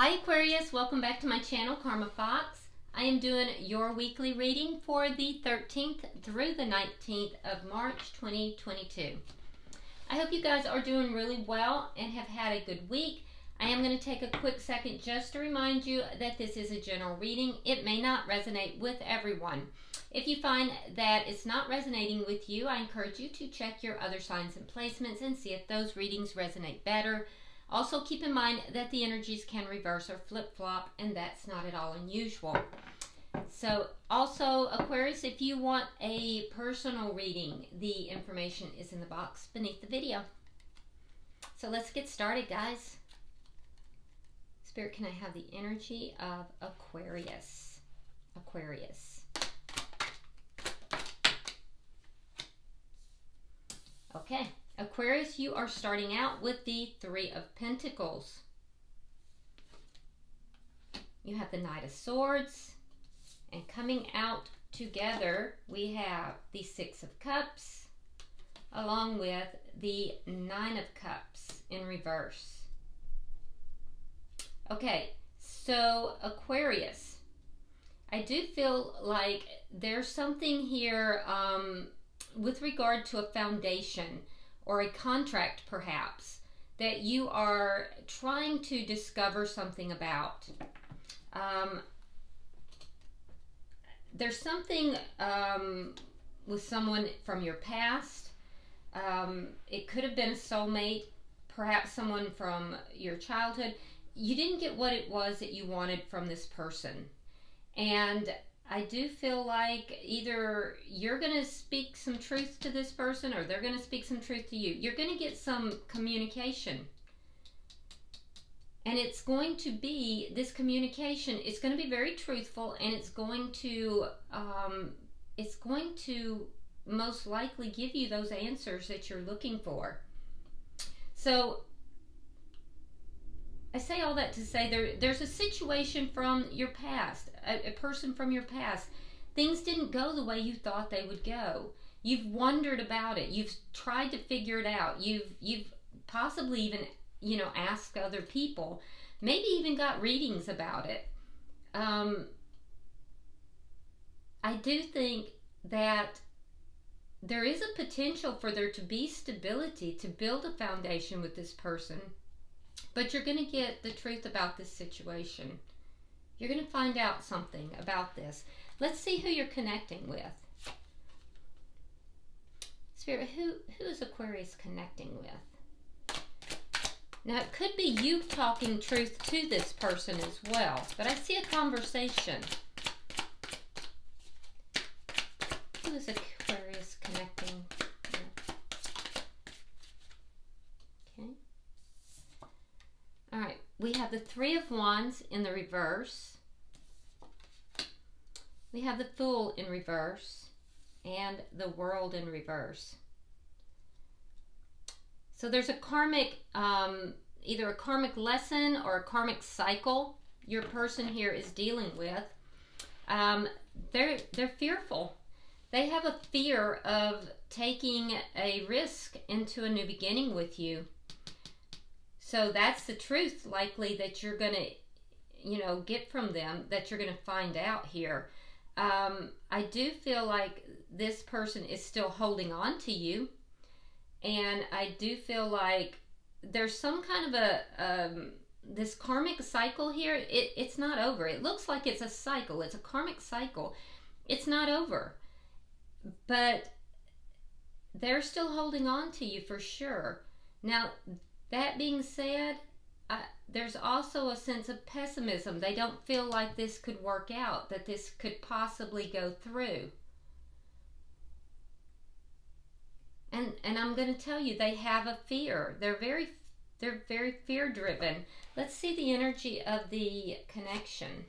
Hi Aquarius, welcome back to my channel, Karma Fox. I am doing your weekly reading for the 13th through the 19th of March 2022. I hope you guys are doing really well and have had a good week. I am going to take a quick second just to remind you that this is a general reading. It may not resonate with everyone. If you find that it's not resonating with you, I encourage you to check your other signs and placements and see if those readings resonate better. Also, keep in mind that the energies can reverse or flip-flop, and that's not at all unusual. So, also, Aquarius, if you want a personal reading, the information is in the box beneath the video. So, let's get started, guys. Spirit, can I have the energy of Aquarius? Aquarius. Okay. Aquarius, you are starting out with the Three of Pentacles. You have the Knight of Swords, and coming out together, we have the Six of Cups, along with the Nine of Cups in reverse. Okay, so Aquarius, I do feel like there's something here with regard to a foundation, or a contract perhaps, that you are trying to discover something about. There's something with someone from your past. It could have been a soulmate, perhaps someone from your childhood. You didn't get what it was that you wanted from this person. And I do feel like either you're going to speak some truth to this person or they're going to speak some truth to you. You're going to get some communication. And it's going to be, this communication, it's going to be very truthful, and it's going to most likely give you those answers that you're looking for. So I say all that to say there's a situation from your past, a person from your past. Things didn't go the way you thought they would go. You've wondered about it. You've tried to figure it out. You've possibly even, asked other people, maybe even got readings about it. I do think that there is a potential for there to be stability, to build a foundation with this person. But you're going to get the truth about this situation. You're going to find out something about this. Let's see who you're connecting with. Spirit, who is Aquarius connecting with? Now, it could be you talking truth to this person as well. But I see a conversation. Who is Aquarius connecting with? Okay. All right, we have the Three of Wands in the reverse. We have the Fool in reverse and the World in reverse. So there's a karmic, either a karmic lesson or a karmic cycle your person here is dealing with. They're fearful. They have a fear of taking a risk into a new beginning with you. So that's the truth likely that you're going to, get from them, that you're going to find out here. I do feel like this person is still holding on to you. And I do feel like there's some kind of this karmic cycle here. It's not over. It looks like it's a cycle. It's a karmic cycle. It's not over. But they're still holding on to you for sure. Now, that being said, there's also a sense of pessimism. They don't feel like this could work out, that this could possibly go through. And I'm going to tell you, they have a fear. They're very fear-driven. Let's see the energy of the connection.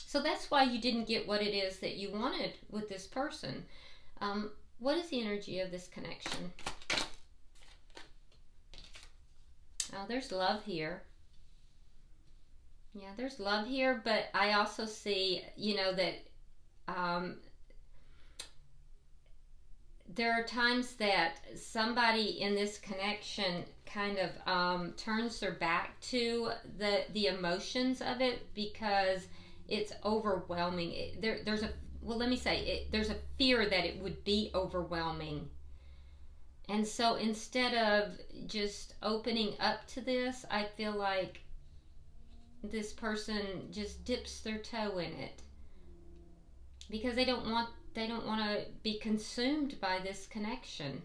So that's why you didn't get what it is that you wanted with this person. What is the energy of this connection? Oh, there's love here. Yeah, there's love here, but I also see, that there are times that somebody in this connection kind of turns their back to the emotions of it because it's overwhelming. There's a, well, let me say, there's a fear that it would be overwhelming. And so instead of just opening up to this, I feel like this person just dips their toe in it because they don't want to be consumed by this connection.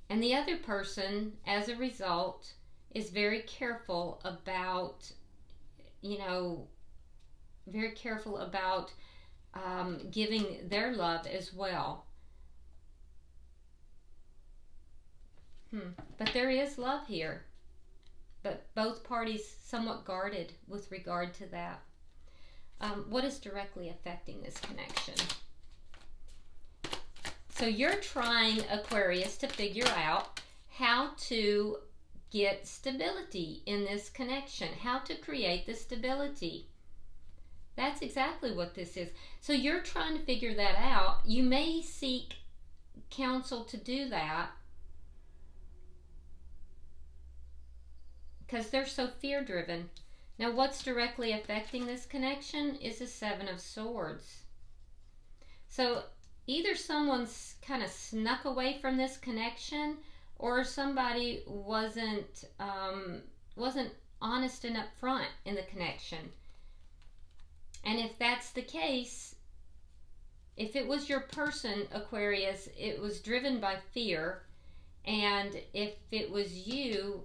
And the other person, as a result, is very careful about, very careful about giving their love as well. But there is love here. But both parties somewhat guarded with regard to that. What is directly affecting this connection? So you're trying, Aquarius, to figure out how to get stability in this connection, how to create the stability. That's exactly what this is. So you're trying to figure that out. You may seek counsel to do that because they're so fear-driven. Now, what's directly affecting this connection is the Seven of Swords. So either someone's kind of snuck away from this connection, or somebody wasn't honest and upfront in the connection. And if that's the case, if it was your person, Aquarius, it was driven by fear. And if it was you,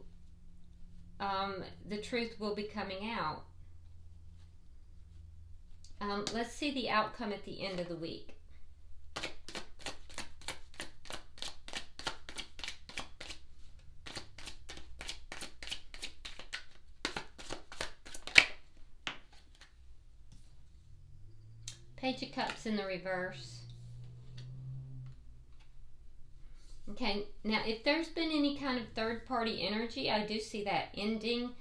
the truth will be coming out. Let's see the outcome at the end of the week. Page of Cups in the reverse. Okay, now if there's been any kind of third-party energy, I do see that ending.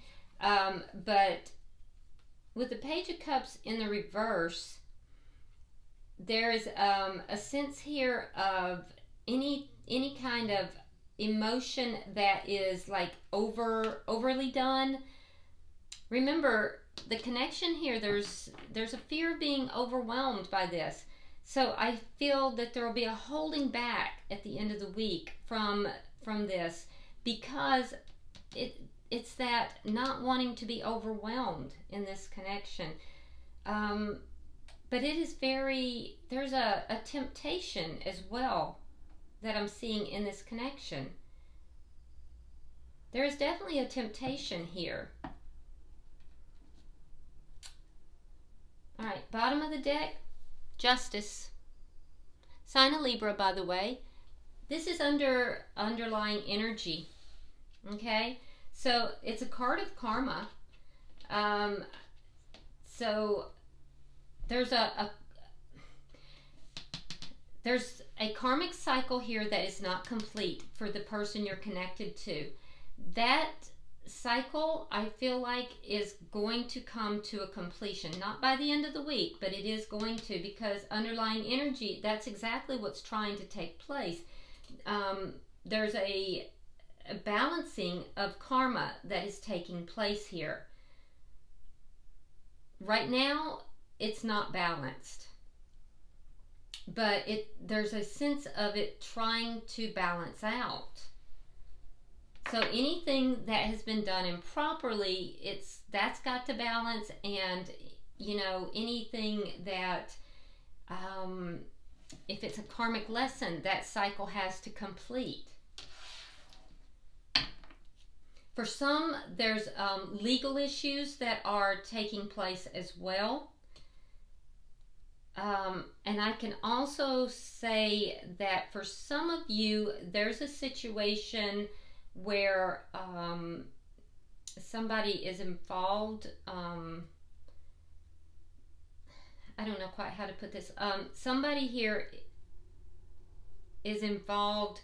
But with the Page of Cups in the reverse, there is a sense here of any kind of emotion that is like overly done. Remember, the connection here, there's a fear of being overwhelmed by this. So I feel that there will be a holding back at the end of the week from this, because it's that not wanting to be overwhelmed in this connection. But it is there's a temptation as well that I'm seeing in this connection. There is definitely a temptation here. All right, bottom of the deck, Justice. Sign of Libra, by the way. This is underlying energy. Okay, so it's a card of karma. So there's a karmic cycle here that is not complete for the person you're connected to. That cycle, I feel like, is going to come to a completion. Not by the end of the week, but it is going to, because underlying energy, that's exactly what's trying to take place. There's a balancing of karma that is taking place here. Right now, it's not balanced. But there's a sense of it trying to balance out. So anything that has been done improperly, that's got to balance, and anything that if it's a karmic lesson, that cycle has to complete. For some, there's legal issues that are taking place as well. And I can also say that for some of you, there's a situation where somebody is involved. I don't know quite how to put this. Somebody here is involved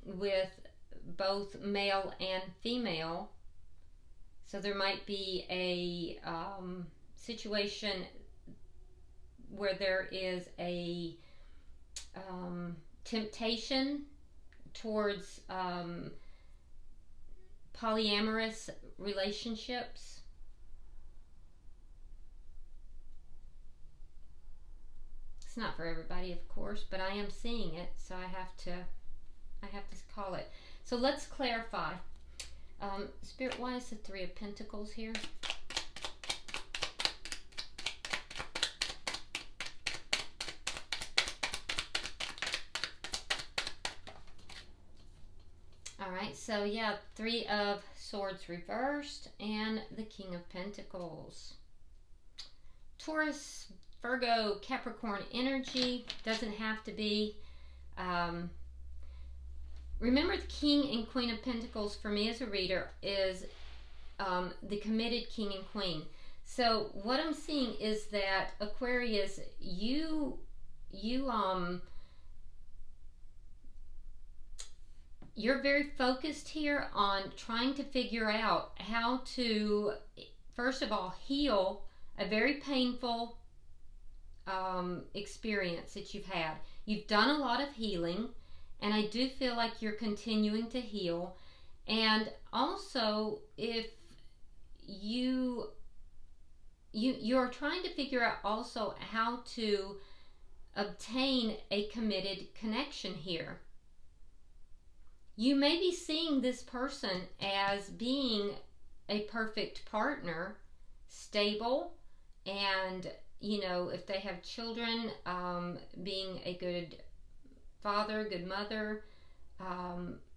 with both male and female. So there might be a situation where there is a temptation towards polyamorous relationships. It's not for everybody, of course, but I am seeing it, so I have to call it. So let's clarify. Spirit, why is the Three of Pentacles here? Alright, so yeah, Three of Swords reversed and the King of Pentacles. Taurus, Virgo, Capricorn energy. Doesn't have to be. Remember, the King and Queen of Pentacles for me as a reader is the committed King and Queen. So what I'm seeing is that Aquarius, you're very focused here on trying to figure out how to, first of all, heal a very painful experience that you've had. You've done a lot of healing, and I do feel like you're continuing to heal. And also, if you're trying to figure out also how to obtain a committed connection here. You may be seeing this person as being a perfect partner, stable, and, you know, if they have children, being a good father, good mother.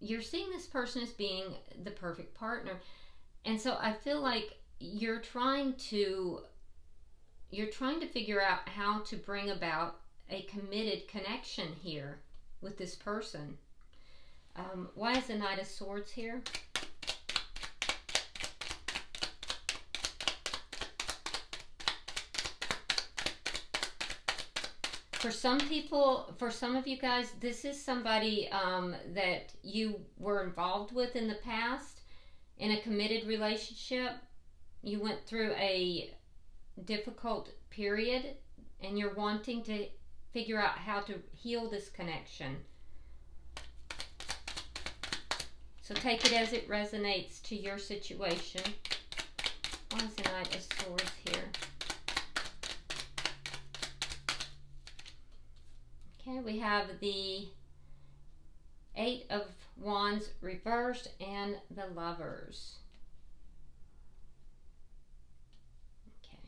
You're seeing this person as being the perfect partner. And so I feel like you're trying to figure out how to bring about a committed connection here with this person. Why is the Knight of Swords here? For some people, for some of you guys, this is somebody that you were involved with in the past in a committed relationship. You went through a difficult period and you're wanting to figure out how to heal this connection. So take it as it resonates to your situation. Why is the Knight of Swords here? Okay, we have the Eight of Wands reversed and the Lovers. Okay.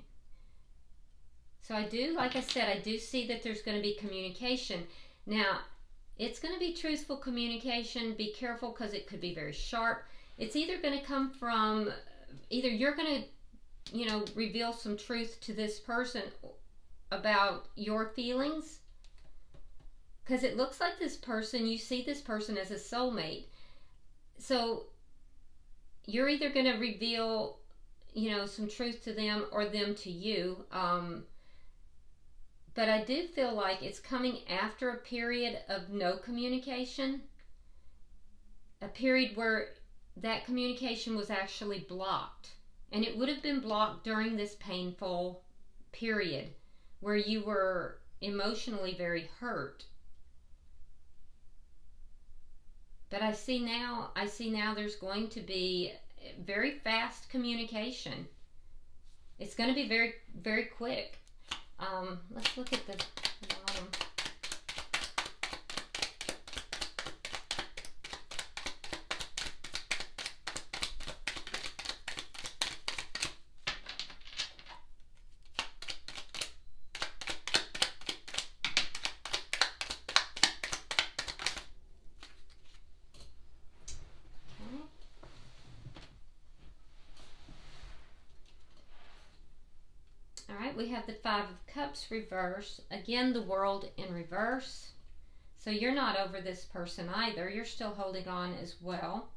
So I do, like I said, I do see that there's going to be communication. Now, it's going to be truthful communication. Be careful because it could be very sharp. It's either going to come from, either you're going to, you know, reveal some truth to this person about your feelings. Because it looks like this person, you see this person as a soulmate. So you're either going to reveal, you know, some truth to them or them to you. But I do feel like it's coming after a period of no communication. A period where that communication was actually blocked. And it would have been blocked during this painful period where you were emotionally very hurt. But I see now there's going to be very fast communication. It's going to be very, very quick. Let's look at the bottom. We have the Five of Cups reverse. Again, the World in reverse. So you're not over this person either. You're still holding on as well.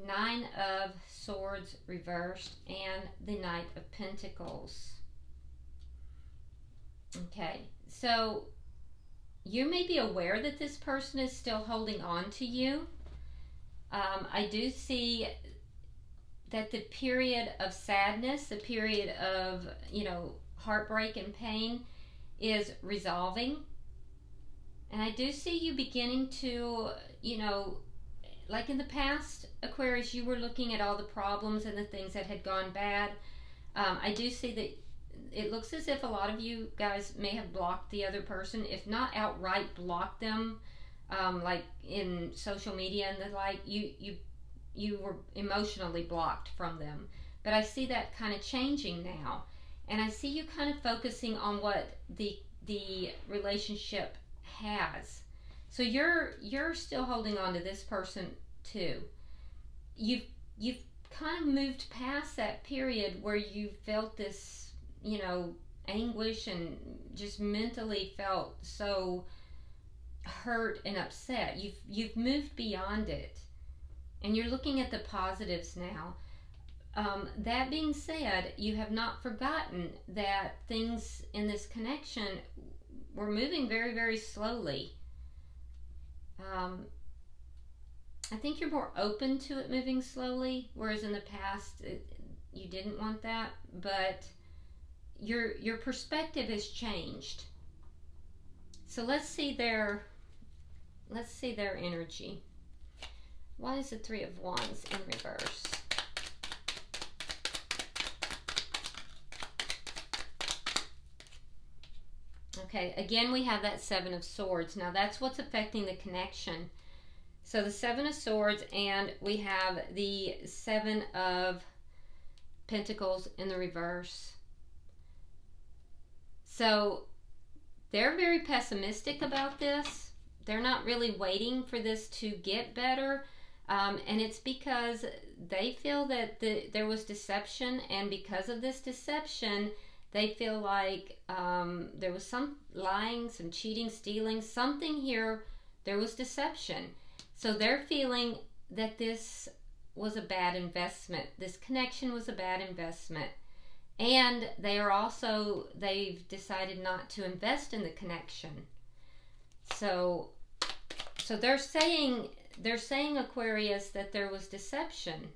Nine of Swords reversed and the Knight of Pentacles. Okay, so you may be aware that this person is still holding on to you. I do see that the period of sadness, the period of, you know, heartbreak and pain is resolving. And I do see you beginning to, you know, like in the past, Aquarius, you were looking at all the problems and the things that had gone bad. I do see that it looks as if a lot of you guys may have blocked the other person, if not outright blocked them, like in social media and the like. You were emotionally blocked from them. But I see that kind of changing now. And I see you kind of focusing on what the relationship has. So you're still holding on to this person too. You've kind of moved past that period where you felt this, you know, anguish and just mentally felt so hurt and upset. You've moved beyond it, and you're looking at the positives now. That being said, you have not forgotten that things in this connection were moving very, very slowly. I think you're more open to it moving slowly, whereas in the past you didn't want that. But your perspective has changed. So let's see their energy. Why is the Three of Wands in reverse? Okay, again we have that Seven of Swords. Now that's what's affecting the connection. So the Seven of Swords, and we have the Seven of Pentacles in the reverse. So they're very pessimistic about this. They're not really waiting for this to get better. And it's because they feel that there was deception, and because of this deception, they feel like there was some lying, some cheating, stealing, something here. There was deception. So they're feeling that this was a bad investment. This connection was a bad investment. And they've decided not to invest in the connection. So they're saying, Aquarius, that there was deception.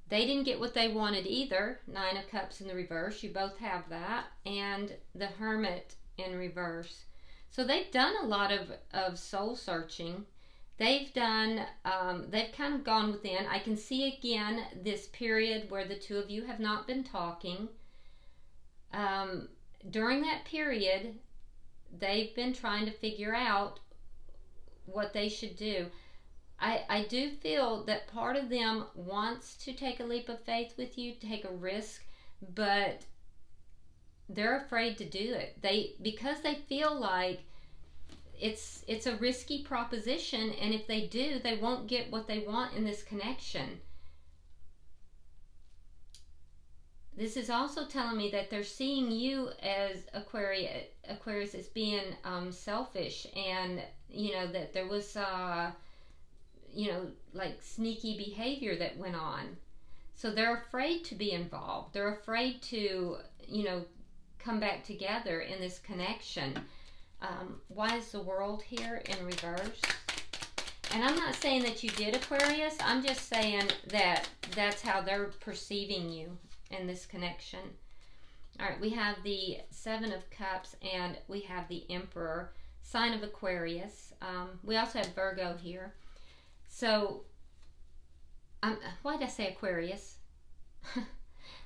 They didn't get what they wanted either. Nine of Cups in the reverse. You both have that. And the Hermit in reverse. So they've done a lot of soul searching. They've kind of gone within. I can see again this period where the two of you have not been talking. During that period, they've been trying to figure out what they should do. I do feel that part of them wants to take a leap of faith with you, take a risk, but they're afraid to do it. Because they feel like it's a risky proposition, and if they do, they won't get what they want in this connection. This is also telling me that they're seeing you as Aquarius as being selfish, and you know that there was you know, like sneaky behavior that went on. So they're afraid to be involved. They're afraid to, you know, come back together in this connection. Why is the World here in reverse? And I'm not saying that you did, Aquarius. I'm just saying that that's how they're perceiving you in this connection. All right, we have the Seven of Cups, and we have the Emperor, sign of Aquarius. We also have Virgo here. So, why did I say Aquarius?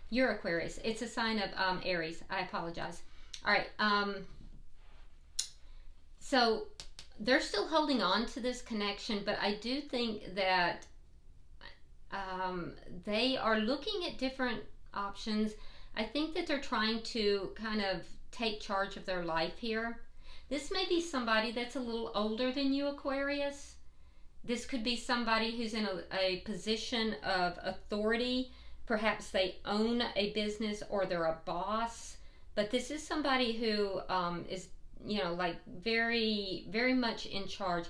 You're Aquarius. It's a sign of Aries. I apologize. All right. So, they're still holding on to this connection, but I do think that they are looking at different options. I think that they're trying to kind of take charge of their life here. This may be somebody that's a little older than you, Aquarius. This could be somebody who's in a position of authority. Perhaps they own a business or they're a boss. But this is somebody who is, you know, like very, very much in charge.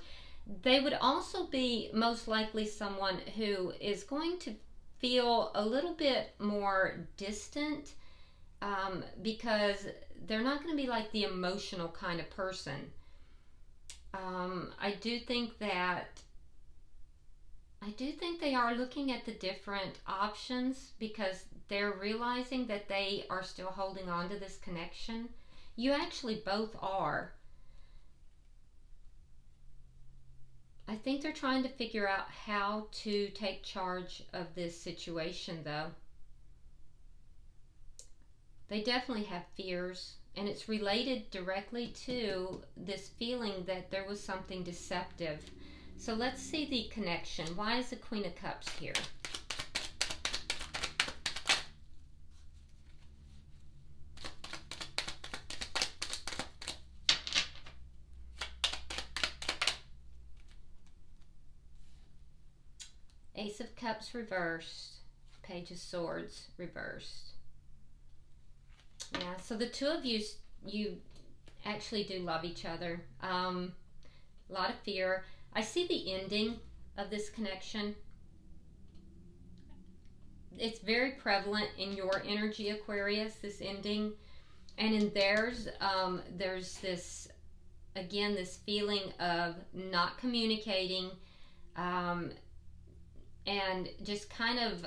They would also be most likely someone who is going to feel a little bit more distant because they're not going to be like the emotional kind of person. I do think that I do think they are looking at the different options because they're realizing that they are still holding on to this connection. You actually both are. I think they're trying to figure out how to take charge of this situation, though. They definitely have fears, and it's related directly to this feeling that there was something deceptive. So let's see the connection. Why is the Queen of Cups here? Ace of Cups reversed. Page of Swords reversed. Yeah, so the two of you actually do love each other. A lot of fear. I see the ending of this connection. It's very prevalent in your energy, Aquarius, this ending. And in theirs, there's this, again, this feeling of not communicating, and just kind of,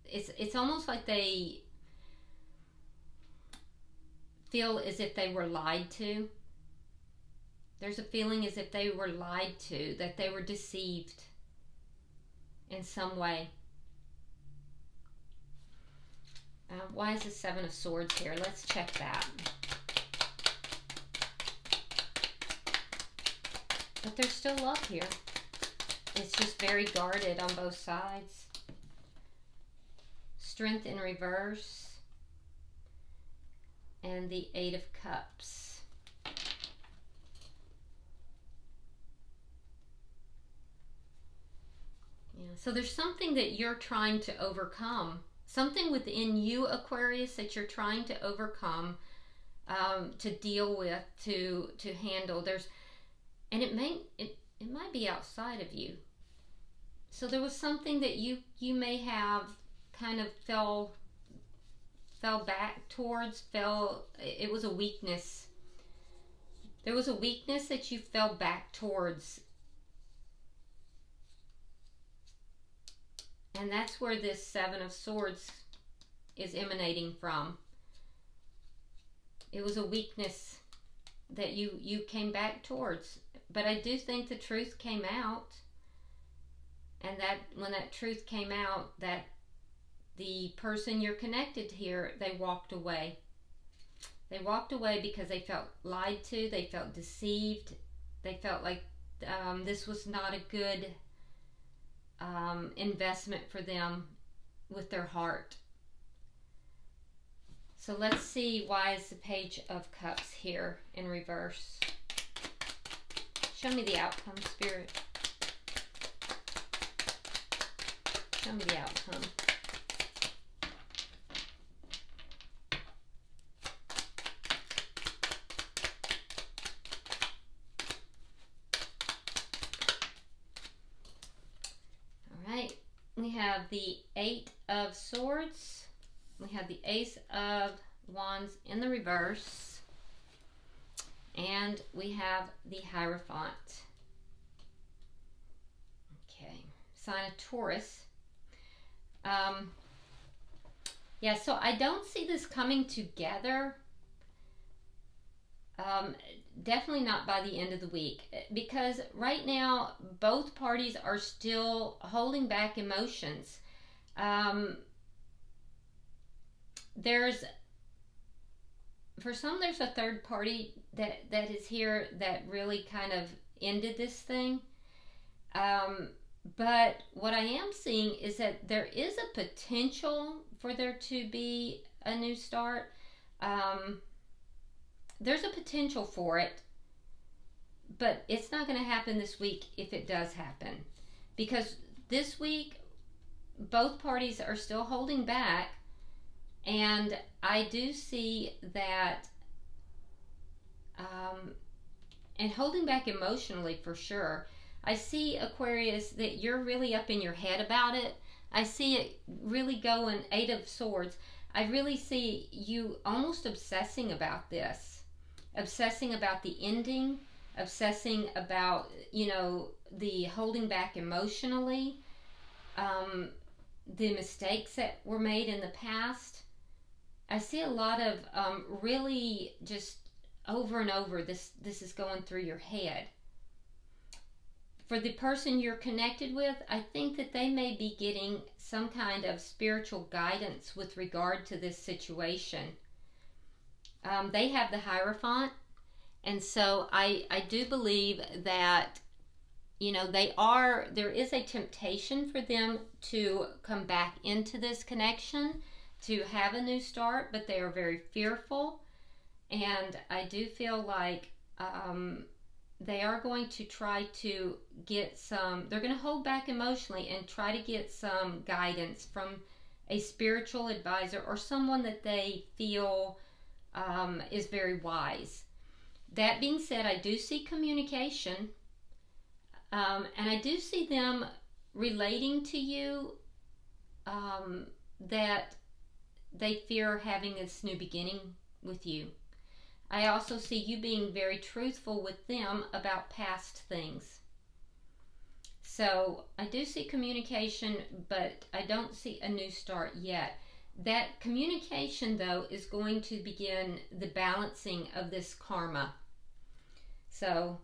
it's almost like they feel as if they were lied to. There's a feeling as if they were lied to, that they were deceived in some way. Why is the Seven of Swords here? Let's check that. But there's still love here. It's just very guarded on both sides. Strength in reverse. And the Eight of Cups. Yeah, so there's something that you're trying to overcome. Something within you, Aquarius, that you're trying to overcome, to deal with, to handle. And it might be outside of you. So there was something that you may have kind of fell back towards. It was a weakness. There was a weakness that you fell back towards. And that's where this Seven of Swords is emanating from. It was a weakness that you came back towards. But I do think the truth came out. And that when that truth came out, that the person you're connected to here, they walked away. They walked away because they felt lied to. They felt deceived. They felt like this was not a good investment for them with their heart. So let's see, why is the Page of Cups here in reverse? Show me the outcome, Spirit. Show me the outcome. We have the Eight of Swords. We have the Ace of Wands in the reverse. And we have the Hierophant. Okay, sign of Taurus. Yeah, so I don't see this coming together. Definitely not by the end of the week, because right now both parties are still holding back emotions. For some, there's a third party that is here that really kind of ended this thing. But what I am seeing is that there is a potential for there to be a new start. There's a potential for it, but it's not going to happen this week if it does happen. Because this week, both parties are still holding back, and I do see that, and holding back emotionally for sure. I see, Aquarius, that you're really up in your head about it. I see it really going, Eight of Swords. I really see you almost obsessing about this. Obsessing about the ending, obsessing about, you know, the holding back emotionally, the mistakes that were made in the past. I see a lot of really just over and over, this is going through your head. For the person you're connected with, I think that they may be getting some kind of spiritual guidance with regard to this situation. They have the Hierophant, and so I do believe that, you know, there is a temptation for them to come back into this connection, to have a new start, but they are very fearful. And I do feel like they are going to try to get they're going to hold back emotionally and try to get some guidance from a spiritual advisor or someone that they feel is very wise. That being said, I do see communication, and I do see them relating to you, that they fear having this new beginning with you. I also see you being very truthful with them about past things. So I do see communication, but I don't see a new start yet. That communication, though, is going to begin the balancing of this karma. So,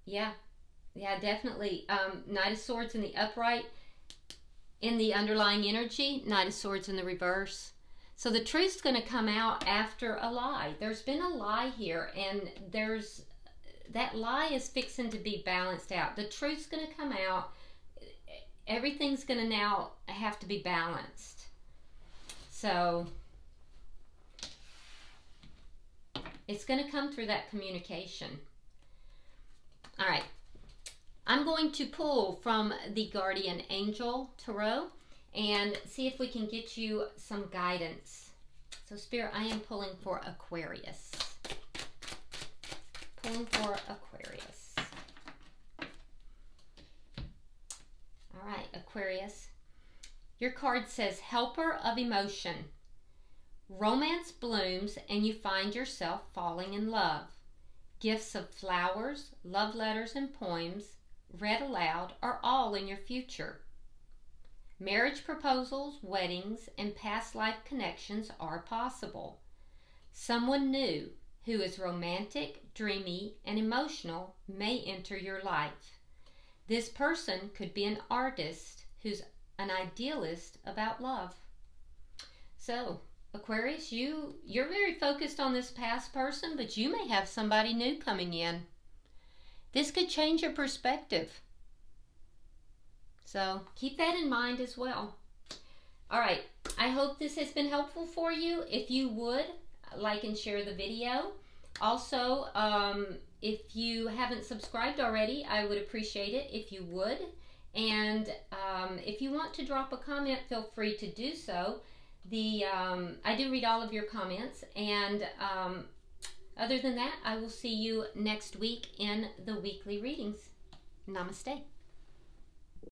yeah, definitely. Knight of Swords in the upright, in the underlying energy, Knight of Swords in the reverse. So the truth's going to come out after a lie. There's been a lie here, and that lie is fixing to be balanced out. The truth's going to come out. Everything's going to now have to be balanced. So it's going to come through that communication. All right. I'm going to pull from the Guardian Angel Tarot and see if we can get you some guidance. So Spirit, I am pulling for Aquarius. Pulling for Aquarius. All right, Aquarius. Your card says Helper of Emotion. Romance blooms and you find yourself falling in love. Gifts of flowers, love letters, and poems read aloud are all in your future. Marriage proposals, weddings, and past life connections are possible. Someone new who is romantic, dreamy, and emotional may enter your life. This person could be an artist who's an idealist about love. So, Aquarius, you're very focused on this past person, but you may have somebody new coming in. This could change your perspective. So keep that in mind as well. All right, I hope this has been helpful for you. If you would, like and share the video. Also, if you haven't subscribed already, I would appreciate it if you would. And if you want to drop a comment, feel free to do so. I do read all of your comments, and other than that, I will see you next week in the weekly readings. Namaste.